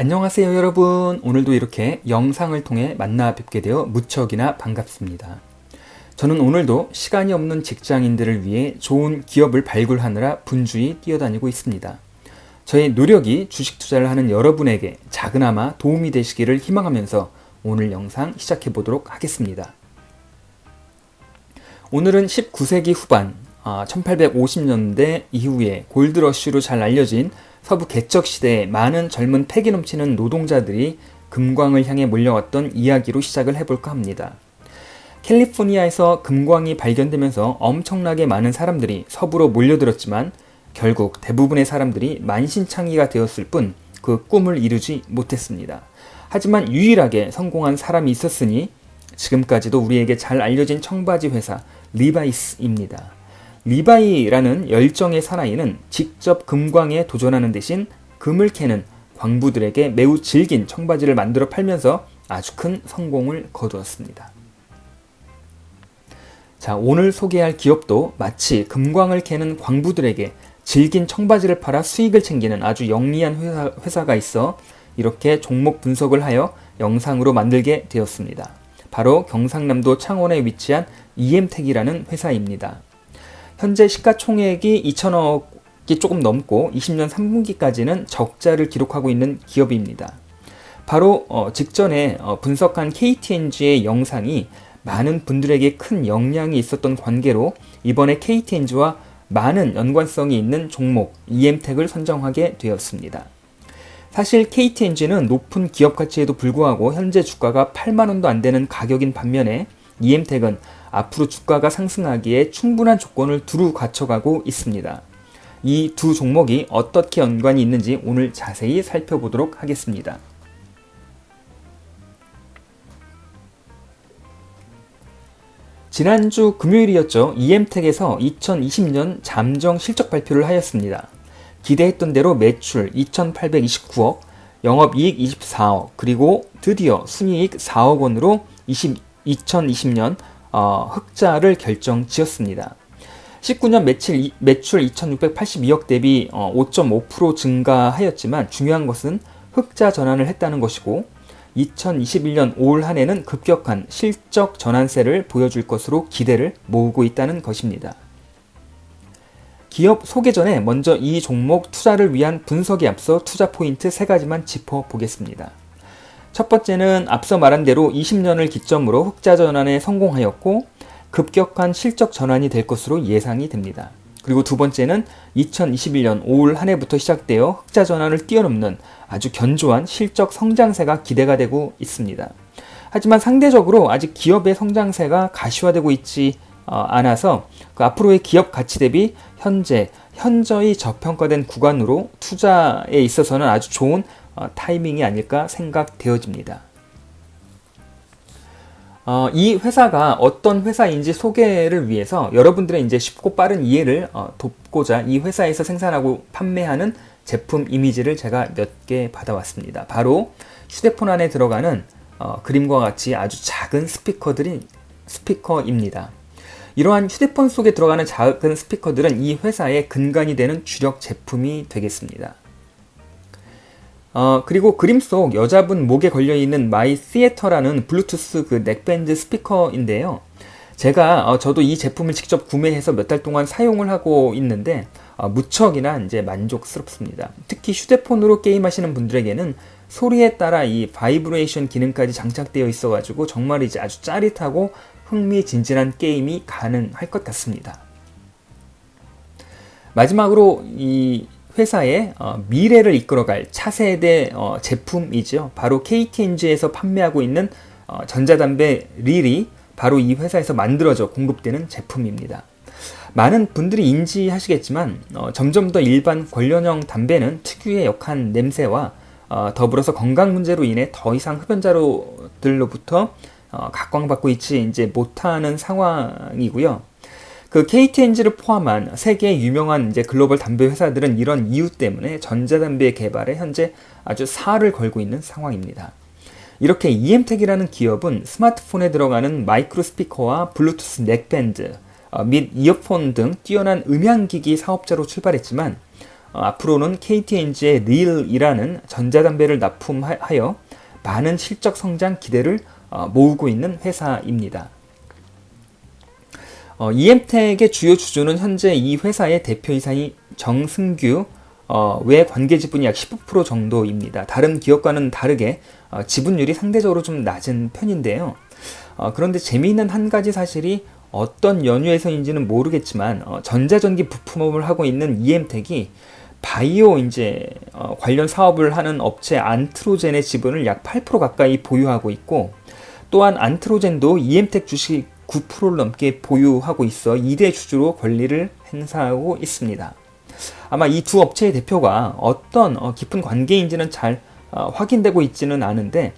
안녕하세요 여러분. 오늘도 이렇게 영상을 통해 만나 뵙게 되어 무척이나 반갑습니다. 저는 오늘도 시간이 없는 직장인들을 위해 좋은 기업을 발굴하느라 분주히 뛰어다니고 있습니다. 저의 노력이 주식 투자를 하는 여러분에게 작은아마 도움이 되시기를 희망하면서 오늘 영상 시작해 보도록 하겠습니다. 오늘은 19세기 후반 1850년대 이후에 골드러쉬로 잘 알려진 서부 개척 시대에 많은 젊은 패기 넘치는 노동자들이 금광을 향해 몰려왔던 이야기로 시작을 해볼까 합니다. 캘리포니아에서 금광이 발견되면서 엄청나게 많은 사람들이 서부로 몰려들었지만 결국 대부분의 사람들이 만신창이가 되었을 뿐 그 꿈을 이루지 못했습니다. 하지만 유일하게 성공한 사람이 있었으니 지금까지도 우리에게 잘 알려진 청바지 회사 리바이스입니다. 리바이라는 열정의 사나이는 직접 금광에 도전하는 대신 금을 캐는 광부들에게 매우 질긴 청바지를 만들어 팔면서 아주 큰 성공을 거두었습니다. 자, 오늘 소개할 기업도 마치 금광을 캐는 광부들에게 질긴 청바지를 팔아 수익을 챙기는 아주 영리한 회사가 있어 이렇게 종목 분석을 하여 영상으로 만들게 되었습니다. 바로 경상남도 창원에 위치한 EM택이라는 회사입니다. 현재 시가총액이 2천억이 조금 넘고 20년 3분기까지는 적자를 기록하고 있는 기업입니다. 바로 직전에 분석한 KTNG의 영상이 많은 분들에게 큰 영향이 있었던 관계로 이번에 KTNG와 많은 연관성이 있는 종목 EM택을 선정하게 되었습니다. 사실 KTNG는 높은 기업 가치에도 불구하고 현재 주가가 8만원도 안 되는 가격인 반면에 EM택은 앞으로 주가가 상승하기에 충분한 조건을 두루 갖춰가고 있습니다. 이 두 종목이 어떻게 연관이 있는지 오늘 자세히 살펴보도록 하겠습니다. 지난주 금요일이었죠. EM택에서 2020년 잠정 실적 발표를 하였습니다. 기대했던 대로 매출 2,829억, 영업이익 24억, 그리고 드디어 순이익 4억 원으로 2020년 흑자를 결정지었습니다. 19년 매출 2,682억 대비 5.5% 증가하였지만 중요한 것은 흑자 전환을 했다는 것이고 2021년 올 한 해는 급격한 실적 전환세를 보여줄 것으로 기대를 모으고 있다는 것입니다. 기업 소개 전에 먼저 이 종목 투자를 위한 분석에 앞서 투자 포인트 3가지만 짚어보겠습니다. 첫 번째는 앞서 말한 대로 20년을 기점으로 흑자 전환에 성공하였고 급격한 실적 전환이 될 것으로 예상이 됩니다. 그리고 두 번째는 2021년 올 한 해부터 시작되어 흑자 전환을 뛰어넘는 아주 견조한 실적 성장세가 기대가 되고 있습니다. 하지만 상대적으로 아직 기업의 성장세가 가시화되고 있지 않아서 그 앞으로의 기업 가치 대비 현저히 저평가된 구간으로 투자에 있어서는 아주 좋은 타이밍이 아닐까 생각되어집니다. 이 회사가 어떤 회사인지 소개를 위해서 여러분들의 이제 쉽고 빠른 이해를 돕고자 이 회사에서 생산하고 판매하는 제품 이미지를 제가 몇 개 받아왔습니다. 바로 휴대폰 안에 들어가는 그림과 같이 아주 작은 스피커입니다. 이러한 휴대폰 속에 들어가는 작은 스피커들은 이 회사의 근간이 되는 주력 제품이 되겠습니다. 그리고 그림 속 여자분 목에 걸려있는 마이 시애터라는 블루투스 그 넥밴드 스피커인데요. 저도 이 제품을 직접 구매해서 몇 달 동안 사용을 하고 있는데 무척이나 이제 만족스럽습니다. 특히 휴대폰으로 게임하시는 분들에게는 소리에 따라 이 바이브레이션 기능까지 장착되어 있어가지고 정말 이제 아주 짜릿하고 흥미진진한 게임이 가능할 것 같습니다. 마지막으로 이 회사의 미래를 이끌어갈 차세대 제품이죠. 바로 KTNG에서 판매하고 있는 전자담배 릴이 바로 이 회사에서 만들어져 공급되는 제품입니다. 많은 분들이 인지하시겠지만 점점 더 일반 관련형 담배는 특유의 역한 냄새와 더불어서 건강 문제로 인해 더 이상 흡연자들로부터 각광받고 있지 이제 못하는 상황이고요. 그 KTNG를 포함한 세계의 유명한 이제 글로벌 담배 회사들은 이런 이유 때문에 전자담배 개발에 현재 아주 살을 걸고 있는 상황입니다. 이렇게 EM택이라는 기업은 스마트폰에 들어가는 마이크로 스피커와 블루투스 넥밴드 및 이어폰 등 뛰어난 음향기기 사업자로 출발했지만 앞으로는 KT&G의 릴이라는 전자담배를 납품하여 많은 실적 성장 기대를 모으고 있는 회사입니다. EM택의 주요 주주는 현재 이 회사의 대표이사인 정승규 외 관계 지분이 약 15% 정도입니다. 다른 기업과는 다르게 지분율이 상대적으로 좀 낮은 편인데요. 그런데 재미있는 한 가지 사실이 어떤 연유에서인지는 모르겠지만 전자전기 부품업을 하고 있는 EM택이 바이오 관련 사업을 하는 업체 안트로젠의 지분을 약 8% 가까이 보유하고 있고, 또한 안트로젠도 EM택 주식 9%를 넘게 보유하고 있어 2대 주주로 권리를 행사하고 있습니다. 아마 이 두 업체의 대표가 어떤 깊은 관계인지는 잘 확인되고 있지는 않은데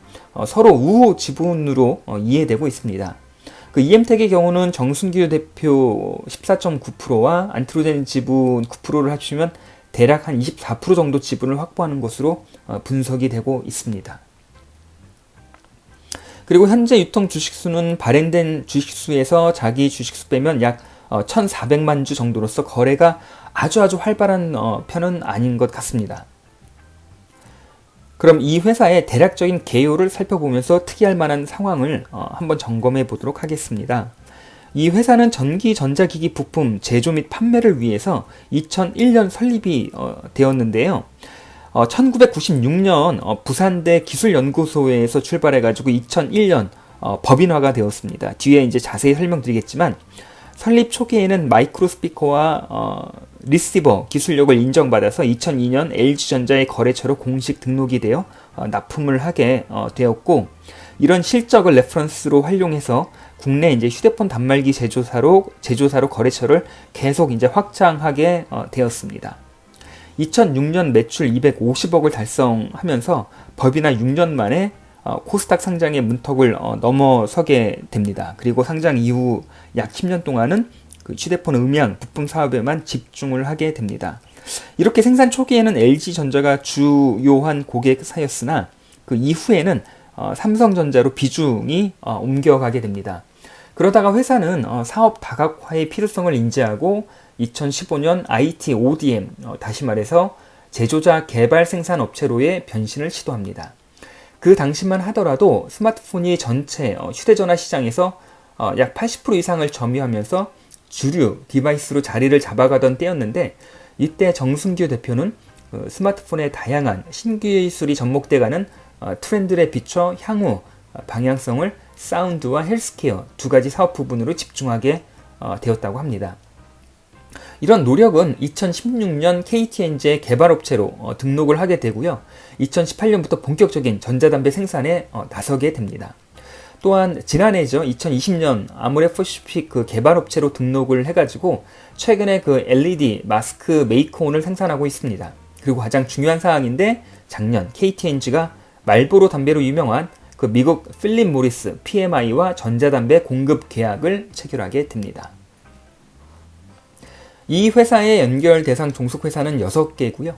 서로 우호 지분으로 이해되고 있습니다. 그 EM택의 경우는 정순규 대표 14.9%와 안트로젠 지분 9%를 합치면 대략 한 24% 정도 지분을 확보하는 것으로 분석이 되고 있습니다. 그리고 현재 유통 주식수는 발행된 주식수에서 자기 주식수 빼면 약 1,400만 주 정도로서 거래가 아주 활발한 편은 아닌 것 같습니다. 그럼 이 회사의 대략적인 개요를 살펴보면서 특이할 만한 상황을 한번 점검해 보도록 하겠습니다. 이 회사는 전기 전자기기 부품 제조 및 판매를 위해서 2001년 설립이 되었는데요. 1996년 부산대 기술연구소에서 출발해가지고 2001년 법인화가 되었습니다. 뒤에 자세히 설명드리겠지만, 설립 초기에는 마이크로 스피커와 리시버 기술력을 인정받아서 2002년 LG전자의 거래처로 공식 등록이 되어 납품을 하게 되었고, 이런 실적을 레퍼런스로 활용해서 국내 휴대폰 단말기 제조사로 거래처를 계속 확장하게 되었습니다. 2006년 매출 250억을 달성하면서 법인화 6년 만에 코스닥 상장의 문턱을 넘어서게 됩니다. 그리고 상장 이후 약 10년 동안은 그 휴대폰 음향 부품 사업에만 집중을 하게 됩니다. 이렇게 생산 초기에는 LG전자가 주요한 고객사였으나 그 이후에는 삼성전자로 비중이 옮겨가게 됩니다. 그러다가 회사는 사업 다각화의 필요성을 인지하고 2015년 IT ODM, 다시 말해서 제조자 개발 생산 업체로의 변신을 시도합니다. 그 당시만 하더라도 스마트폰이 전체 휴대전화 시장에서 약 80% 이상을 점유하면서 주류 디바이스로 자리를 잡아가던 때였는데, 이때 정순규 대표는 스마트폰의 다양한 신기술이 접목돼가는 트렌드에 비춰 향후 방향성을 사운드와 헬스케어 두 가지 사업 부분으로 집중하게 되었다고 합니다. 이런 노력은 2016년 KT&G의 개발업체로 등록을 하게 되고요. 2018년부터 본격적인 전자담배 생산에 나서게 됩니다. 또한 지난해죠. 2020년 아모레퍼시픽 그 개발업체로 등록을 해가지고 최근에 그 LED 마스크 메이크온을 생산하고 있습니다. 그리고 가장 중요한 사항인데, 작년 KT&G가 말보로 담배로 유명한 그 미국 필립 모리스 PMI와 전자담배 공급 계약을 체결하게 됩니다. 이 회사의 연결 대상 종속회사는 6개고요.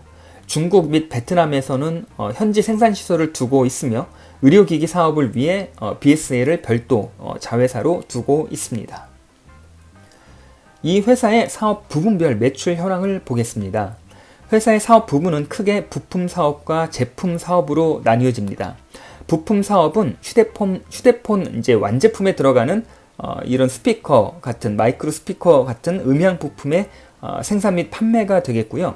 중국 및 베트남에서는 현지 생산시설을 두고 있으며 의료기기 사업을 위해 BSL을 별도 자회사로 두고 있습니다. 이 회사의 사업 부분별 매출 현황을 보겠습니다. 회사의 사업 부문은 크게 부품 사업과 제품 사업으로 나뉘어집니다. 부품 사업은 휴대폰 완제품에 들어가는 이런 스피커 같은 마이크로 스피커 같은 음향 부품의 생산 및 판매가 되겠고요.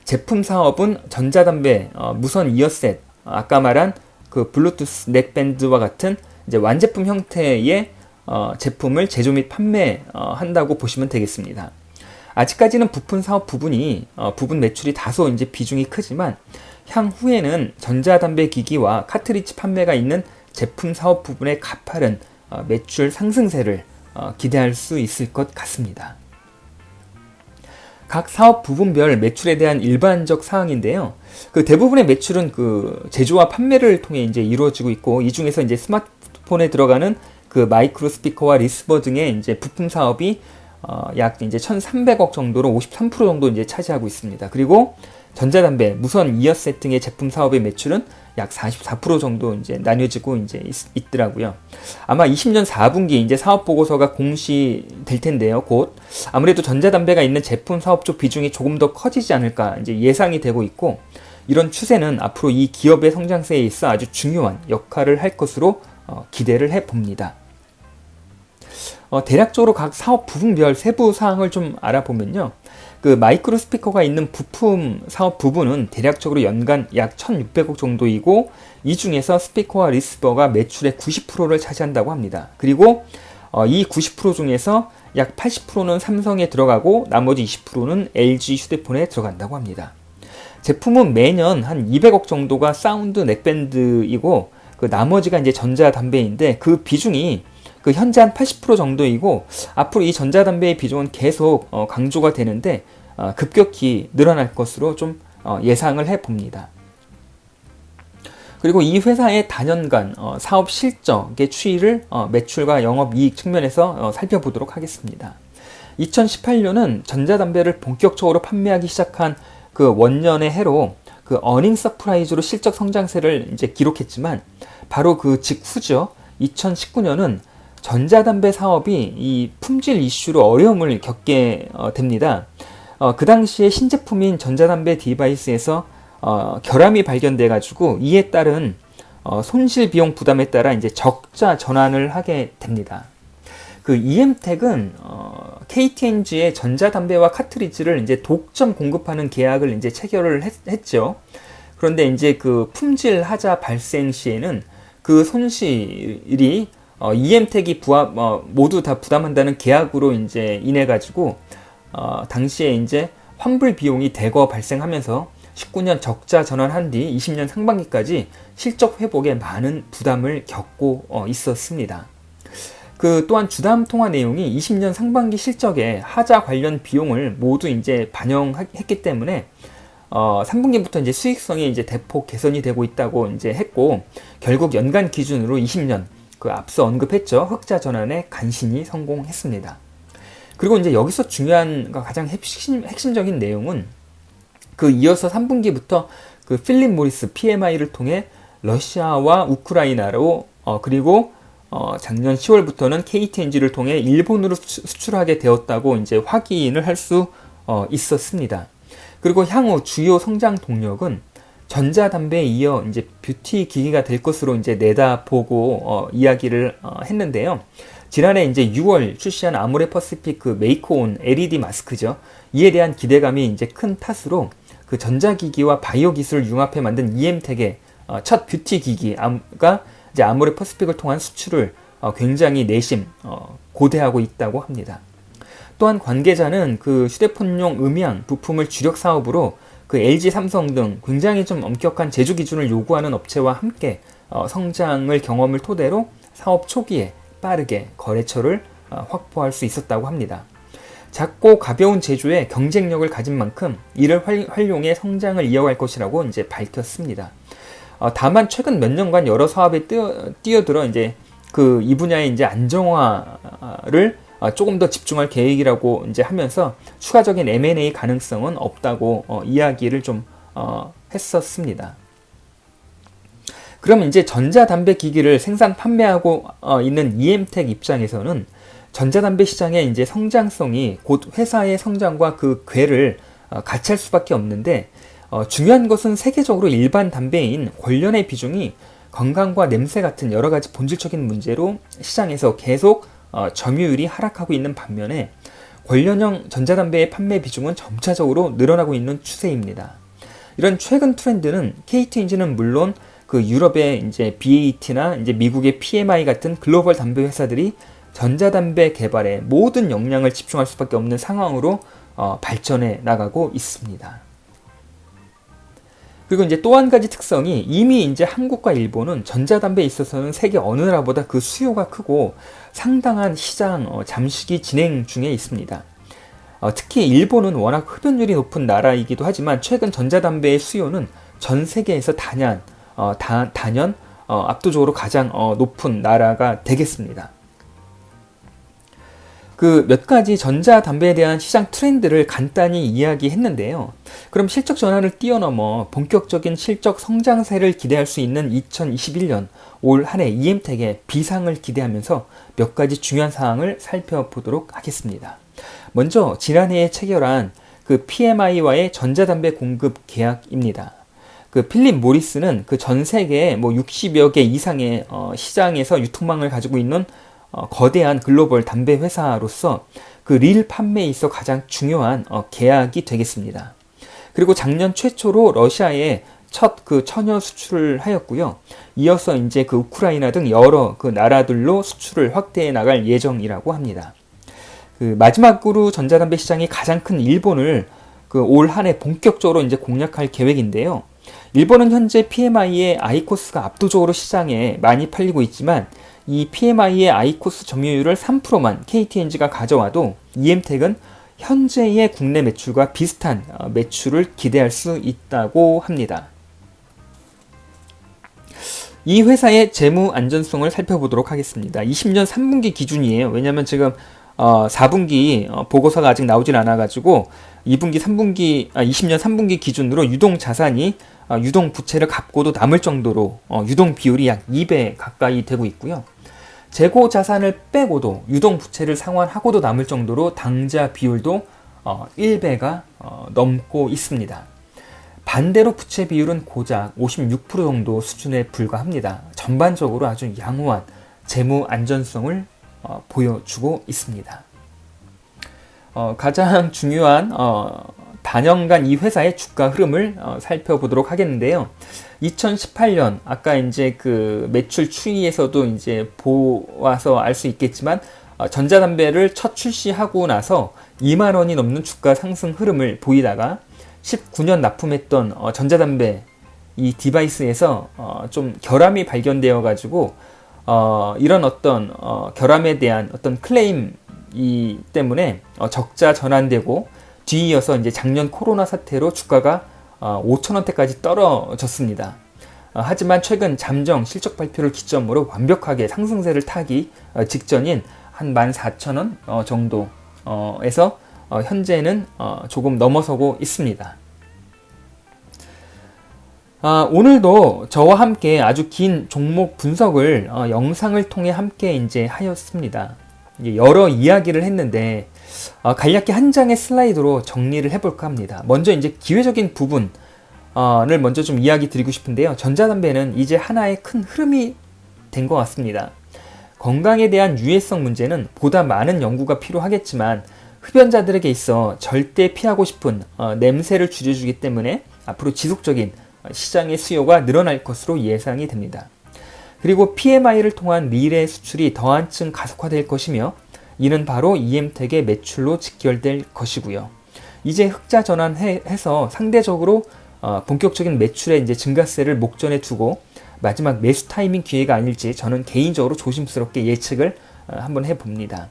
제품 사업은 전자담배, 무선 이어셋, 아까 말한 그 블루투스 넥밴드와 같은 완제품 형태의 제품을 제조 및 판매한다고 보시면 되겠습니다. 아직까지는 부품 사업 부분 매출이 다소 비중이 크지만, 향후에는 전자담배 기기와 카트리지 판매가 있는 제품 사업 부분의 가파른 매출 상승세를 기대할 수 있을 것 같습니다. 각 사업 부분별 매출에 대한 일반적 사항인데요. 그 대부분의 매출은 그 제조와 판매를 통해 이루어지고 있고, 이 중에서 스마트폰에 들어가는 그 마이크로 스피커와 리시버 등의 부품 사업이 약 1,300억 정도로 53% 정도 차지하고 있습니다. 그리고 전자담배, 무선 이어셋 등의 제품 사업의 매출은 약 44% 정도 이제 나뉘어지고 이제 있더라고요. 아마 20년 4분기 이제 사업 보고서가 공시될 텐데요. 곧 아무래도 전자담배가 있는 제품 사업 쪽 비중이 조금 더 커지지 않을까 이제 예상이 되고 있고, 이런 추세는 앞으로 이 기업의 성장세에 있어 아주 중요한 역할을 할 것으로 기대를 해 봅니다. 대략적으로 각 사업 부분별 세부 사항을 좀 알아보면요. 그 마이크로 스피커가 있는 부품 사업 부분은 대략적으로 연간 약 1,600억 정도이고, 이 중에서 스피커와 리시버가 매출의 90%를 차지한다고 합니다. 그리고 이 90% 중에서 약 80%는 삼성에 들어가고 나머지 20%는 LG 휴대폰에 들어간다고 합니다. 제품은 매년 한 200억 정도가 사운드 넥밴드이고, 그 나머지가 이제 전자담배인데 그 비중이 그 현재 한 80% 정도이고, 앞으로 이 전자담배의 비중은 계속 강조가 되는데 급격히 늘어날 것으로 좀 예상을 해봅니다. 그리고 이 회사의 단연간 사업 실적의 추이를 매출과 영업이익 측면에서 살펴보도록 하겠습니다. 2018년은 전자담배를 본격적으로 판매하기 시작한 그 원년의 해로 그 어닝 서프라이즈로 실적 성장세를 이제 기록했지만, 바로 그 직후죠. 2019년은 전자담배 사업이 이 품질 이슈로 어려움을 겪게 됩니다. 그 당시에 신제품인 전자담배 디바이스에서 결함이 발견돼 가지고 이에 따른 손실 비용 부담에 따라 이제 적자 전환을 하게 됩니다. 그 EM택은 KT&G의 전자담배와 카트리지를 이제 독점 공급하는 계약을 이제 체결을 했죠. 그런데 이제 그 품질 하자 발생 시에는 그 손실이 EM택이 모두 다 부담한다는 계약으로 이제 인해 가지고 당시에 이제 환불 비용이 대거 발생하면서 19년 적자 전환한 뒤 20년 상반기까지 실적 회복에 많은 부담을 겪고 있었습니다. 그 또한 주담 통화 내용이 20년 상반기 실적에 하자 관련 비용을 모두 이제 반영했기 때문에 3분기부터 이제 수익성이 이제 대폭 개선이 되고 있다고 이제 했고, 결국 연간 기준으로 20년 그 앞서 언급했죠. 흑자 전환에 간신히 성공했습니다. 그리고 이제 여기서 중요한 가장 핵심적인 내용은 그 이어서 3분기부터 그 필립 모리스 PMI를 통해 러시아와 우크라이나로 그리고 작년 10월부터는 KT&G를 통해 일본으로 수출하게 되었다고 이제 확인을 할 수 있었습니다. 그리고 향후 주요 성장 동력은 전자담배에 이어 이제 뷰티 기기가 될 것으로 이제 내다보고 이야기를 했는데요. 지난해 이제 6월 출시한 아모레 퍼시픽 그 메이크온 LED 마스크죠. 이에 대한 기대감이 이제 큰 탓으로 그 전자기기와 바이오 기술을 융합해 만든 EM택의 첫 뷰티 기기가 이제 아모레 퍼시픽을 통한 수출을 굉장히 내심 고대하고 있다고 합니다. 또한 관계자는 그 휴대폰용 음향 부품을 주력 사업으로 그 LG, 삼성 등 굉장히 좀 엄격한 제조 기준을 요구하는 업체와 함께 성장을 경험을 토대로 사업 초기에 빠르게 거래처를 확보할 수 있었다고 합니다. 작고 가벼운 제조에 경쟁력을 가진 만큼 이를 활용해 성장을 이어갈 것이라고 이제 밝혔습니다. 다만 최근 몇 년간 여러 사업에 뛰어들어 이제 그 이 분야의 이제 안정화를 조금 더 집중할 계획이라고 이제 하면서 추가적인 M&A 가능성은 없다고 이야기를 좀 했었습니다. 그럼 이제 전자담배 기기를 생산 판매하고 있는 EM택 입장에서는 전자담배 시장의 이제 성장성이 곧 회사의 성장과 그 궤를 같이 할 수밖에 없는데, 중요한 것은 세계적으로 일반 담배인 권련의 비중이 건강과 냄새 같은 여러 가지 본질적인 문제로 시장에서 계속 점유율이 하락하고 있는 반면에 권련형 전자담배의 판매 비중은 점차적으로 늘어나고 있는 추세입니다. 이런 최근 트렌드는 KT&G는 물론 그 유럽의 이제 BAT나 이제 미국의 PMI 같은 글로벌 담배 회사들이 전자담배 개발에 모든 역량을 집중할 수밖에 없는 상황으로 발전해 나가고 있습니다. 그리고 이제 또 한 가지 특성이, 이미 이제 한국과 일본은 전자담배에 있어서는 세계 어느 나라보다 그 수요가 크고 상당한 시장 잠식이 진행 중에 있습니다. 특히 일본은 워낙 흡연율이 높은 나라이기도 하지만 최근 전자담배의 수요는 전 세계에서 단연 압도적으로 가장 높은 나라가 되겠습니다. 그 몇 가지 전자담배에 대한 시장 트렌드를 간단히 이야기했는데요. 그럼 실적 전환을 뛰어넘어 본격적인 실적 성장세를 기대할 수 있는 2021년 올 한 해 EM택의 비상을 기대하면서 몇 가지 중요한 사항을 살펴보도록 하겠습니다. 먼저 지난해에 체결한 그 PMI와의 전자담배 공급 계약입니다. 그 필립 모리스는 그 전 세계 뭐 60여 개 이상의 시장에서 유통망을 가지고 있는 거대한 글로벌 담배 회사로서 그 릴 판매에 있어 가장 중요한 계약이 되겠습니다. 그리고 작년 최초로 러시아에 첫 그 천여 수출을 하였고요. 이어서 이제 그 우크라이나 등 여러 그 나라들로 수출을 확대해 나갈 예정이라고 합니다. 그 마지막으로 전자담배 시장이 가장 큰 일본을 그 올 한 해 본격적으로 이제 공략할 계획인데요. 일본은 현재 PMI의 아이코스가 압도적으로 시장에 많이 팔리고 있지만 이 PMI의 아이코스 점유율을 3%만 KT&G가 가져와도 EM택은 현재의 국내 매출과 비슷한 매출을 기대할 수 있다고 합니다. 이 회사의 재무 안전성을 살펴보도록 하겠습니다. 20년 3분기 기준이에요. 왜냐하면 지금 4분기 보고서가 아직 나오질 않아가지고 20년 3분기 기준으로 유동 자산이 유동 부채를 갚고도 남을 정도로 유동 비율이 약 2배 가까이 되고 있고요. 재고 자산을 빼고도 유동 부채를 상환하고도 남을 정도로 당자 비율도 1배가 넘고 있습니다. 반대로 부채 비율은 고작 56% 정도 수준에 불과합니다. 전반적으로 아주 양호한 재무 안전성을 보여주고 있습니다. 가장 중요한 단연간 이 회사의 주가 흐름을 살펴보도록 하겠는데요. 2018년 아까 이제 그 매출 추이에서도 이제 보아서 알 수 있겠지만 전자담배를 첫 출시하고 나서 2만 원이 넘는 주가 상승 흐름을 보이다가 19년 납품했던 전자담배 이 디바이스에서 좀 결함이 발견되어 가지고 이런 어떤 결함에 대한 어떤 클레임 이 때문에 적자 전환되고 뒤이어서 이제 작년 코로나 사태로 주가가 5,000원대까지 떨어졌습니다. 하지만 최근 잠정 실적 발표를 기점으로 완벽하게 상승세를 타기 직전인 한 14,000원 정도에서 현재는 조금 넘어서고 있습니다. 오늘도 저와 함께 아주 긴 종목 분석을 영상을 통해 함께 이제 하였습니다. 여러 이야기를 했는데 간략히 한 장의 슬라이드로 정리를 해볼까 합니다. 먼저 이제 기회적인 부분을 먼저 좀 이야기 드리고 싶은데요. 전자담배는 이제 하나의 큰 흐름이 된 것 같습니다. 건강에 대한 유해성 문제는 보다 많은 연구가 필요하겠지만 흡연자들에게 있어 절대 피하고 싶은 냄새를 줄여주기 때문에 앞으로 지속적인 시장의 수요가 늘어날 것으로 예상이 됩니다. 그리고 PMI를 통한 릴의 수출이 더 한층 가속화될 것이며 이는 바로 EM택의 매출로 직결될 것이고요. 이제 흑자 전환해서 상대적으로 본격적인 매출의 이제 증가세를 목전에 두고 마지막 매수 타이밍 기회가 아닐지 저는 개인적으로 조심스럽게 예측을 한번 해봅니다.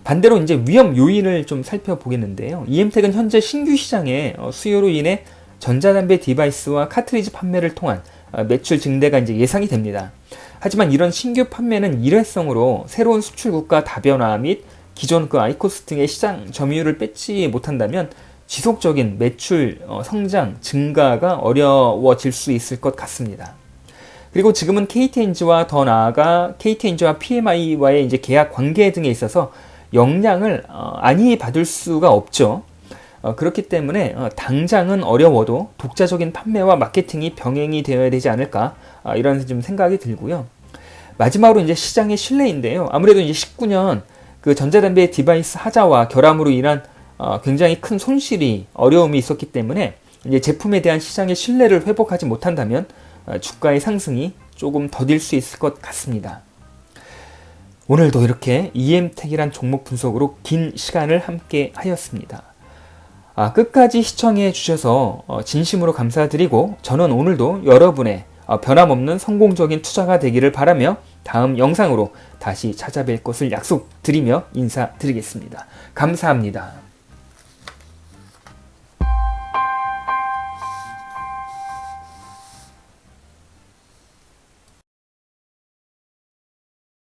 반대로 이제 위험 요인을 좀 살펴보겠는데요. EM택은 현재 신규 시장의 수요로 인해 전자담배 디바이스와 카트리지 판매를 통한 매출 증대가 이제 예상이 됩니다. 하지만 이런 신규 판매는 일회성으로 새로운 수출국가 다변화 및 기존 그 아이코스 등의 시장 점유율을 뺏지 못한다면 지속적인 매출 성장 증가가 어려워질 수 있을 것 같습니다. 그리고 지금은 KT&G와 더 나아가 KT&G와 PMI와의 이제 계약 관계 등에 있어서 영향을 안이 받을 수가 없죠. 그렇기 때문에 당장은 어려워도 독자적인 판매와 마케팅이 병행이 되어야 되지 않을까 이런 좀 생각이 들고요. 마지막으로 이제 시장의 신뢰인데요. 아무래도 이제 19년 그 전자담배 디바이스 하자와 결함으로 인한 굉장히 큰 손실이 어려움이 있었기 때문에 이제 제품에 대한 시장의 신뢰를 회복하지 못한다면 주가의 상승이 조금 더딜 수 있을 것 같습니다. 오늘도 이렇게 EM택이란 종목 분석으로 긴 시간을 함께 하였습니다. 끝까지 시청해 주셔서 진심으로 감사드리고 저는 오늘도 여러분의 변함없는 성공적인 투자가 되기를 바라며 다음 영상으로 다시 찾아뵐 것을 약속드리며 인사드리겠습니다. 감사합니다.